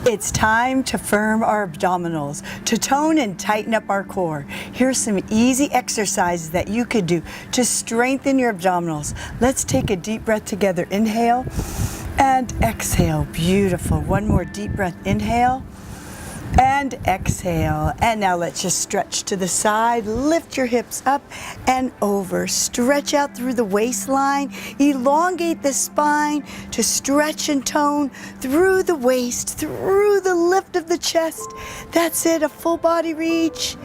It's time to firm our abdominals, to tone and tighten up our core. Here's some easy exercises that you could do to strengthen your abdominals. Let's take a deep breath together. Inhale and exhale. Beautiful. One more deep breath. Inhale and exhale. And now let's just stretch to the side. Lift your hips up and over. Stretch out through the waistline. Elongate the spine to stretch and tone through the waist, through the lift of the chest. That's it, a full body reach.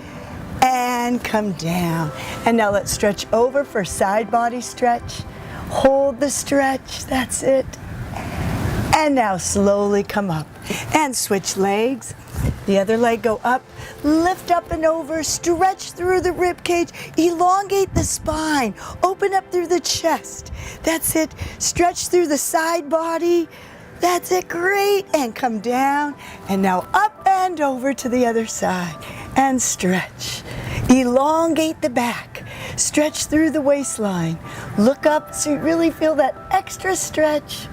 And come down. And now let's stretch over for side body stretch. Hold the stretch, that's it. And now slowly come up and switch legs. The other leg go up, lift up and over, stretch through the rib cage, elongate the spine, open up through the chest. That's it. Stretch through the side body. That's it. Great. And come down. And now up and over to the other side and stretch. Elongate the back. Stretch through the waistline. Look up so you really feel that extra stretch.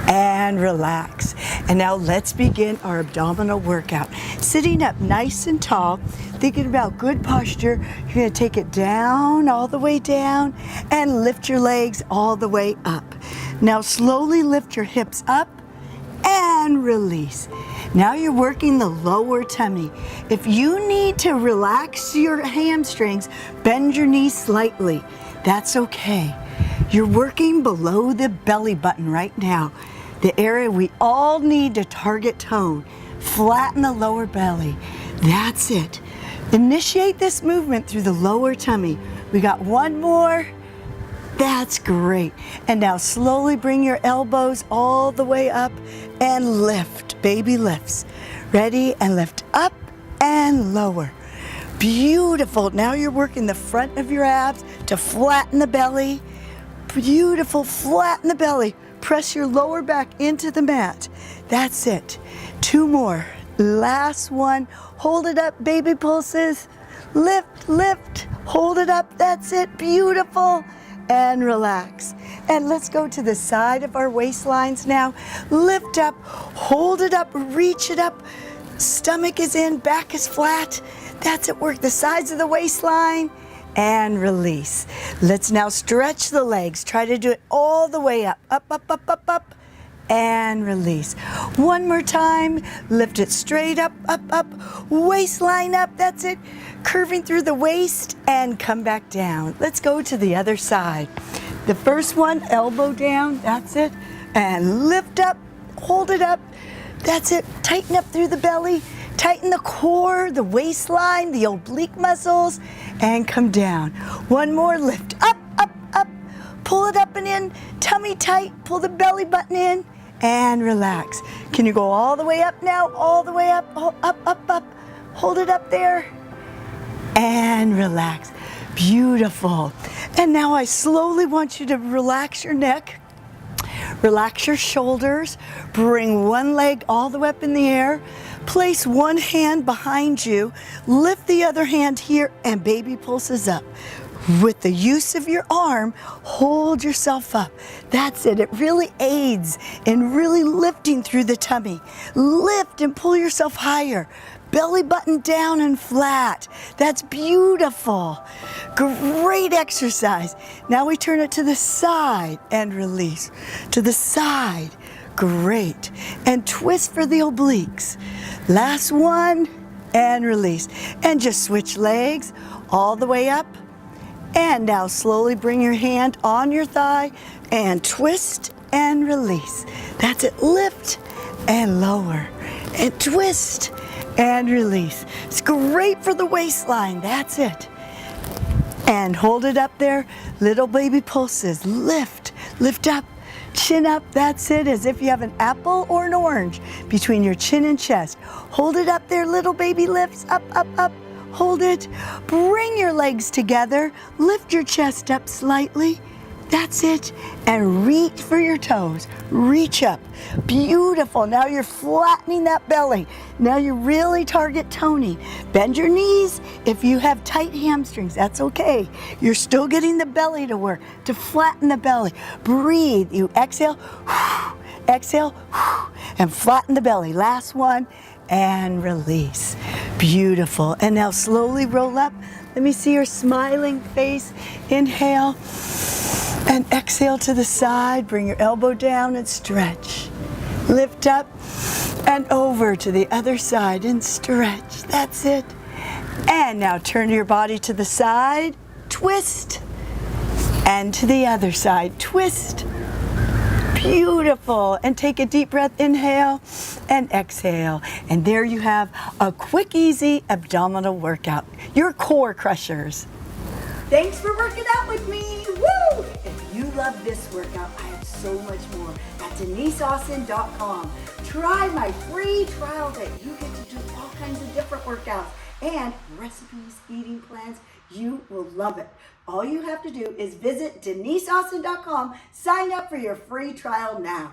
And relax. And now let's begin our abdominal workout. Sitting up nice and tall, thinking about good posture. You're going to take it down, all the way down, and lift your legs all the way up. Now slowly lift your hips up and release. Now you're working the lower tummy. If you need to relax your hamstrings, bend your knees slightly. That's okay. You're working below the belly button right now. The area we all need to target tone. Flatten the lower belly. That's it. Initiate this movement through the lower tummy. We got one more. That's great. And now slowly bring your elbows all the way up and lift. Baby lifts. Ready? And lift up and lower. Beautiful. Now you're working the front of your abs to flatten the belly. Beautiful. Flatten the belly. Press your lower back into the mat. That's it. Two more. Last one. Hold it up, baby pulses. Lift, lift. Hold it up. That's it. Beautiful. And relax. And let's go to the side of our waistlines now. Lift up. Hold it up. Reach it up. Stomach is in. Back is flat. That's it. Work the sides of the waistline. And release. Let's now stretch the legs. Try to do it all the way up. Up, up, up, up, up. And release. One more time. Lift it straight up, up, up. Waistline up. That's it. Curving through the waist and come back down. Let's go to the other side. The first one, elbow down. That's it. And lift up. Hold it up. That's it. Tighten up through the belly. Tighten the core, the waistline, the oblique muscles, and come down. One more, lift up, up, up. Pull it up and in, tummy tight, pull the belly button in, and relax. Can you go all the way up now? All the way up, up, up, up. Hold it up there, and relax. Beautiful. And now I slowly want you to relax your neck. Relax your shoulders. Bring one leg all the way up in the air. Place one hand behind you, lift the other hand here, and baby pulses up. With the use of your arm, hold yourself up. That's it. It really aids in really lifting through the tummy. Lift and pull yourself higher. Belly button down and flat. That's beautiful. Great exercise. Now we turn it to the side and release. To the side. Great. And twist for the obliques. Last one and release. And just switch legs all the way up. And now slowly bring your hand on your thigh and twist and release. That's it. Lift and lower and twist and release. It's great for the waistline. That's it. And hold it up there. Little baby pulses. Lift. Lift up. Chin up, that's it, as if you have an apple or an orange between your chin and chest. Hold it up there, little baby lifts, up, up, up. Hold it. Bring your legs together. Lift your chest up slightly. That's it. And reach for your toes. Reach up. Beautiful. Now you're flattening that belly. Now you really target toning. Bend your knees. If you have tight hamstrings, that's okay. You're still getting the belly to work, to flatten the belly. Breathe. You exhale. Exhale, and flatten the belly. Last one, and release. Beautiful. And now slowly roll up. Let me see your smiling face. Inhale, and exhale to the side. Bring your elbow down and stretch. Lift up and over to the other side and stretch. That's it. And now turn your body to the side, twist, and to the other side, twist. Beautiful. And take a deep breath, inhale and exhale. And there you have a quick, easy abdominal workout. Your core crushers. Thanks for working out with me. Woo! If you love this workout, I have so much more at DeniseAustin.com. Try my free trial day. You get to do all kinds of different workouts and recipes, eating plans. You will love it. All you have to do is visit DeniseAustin.com, sign up for your free trial now.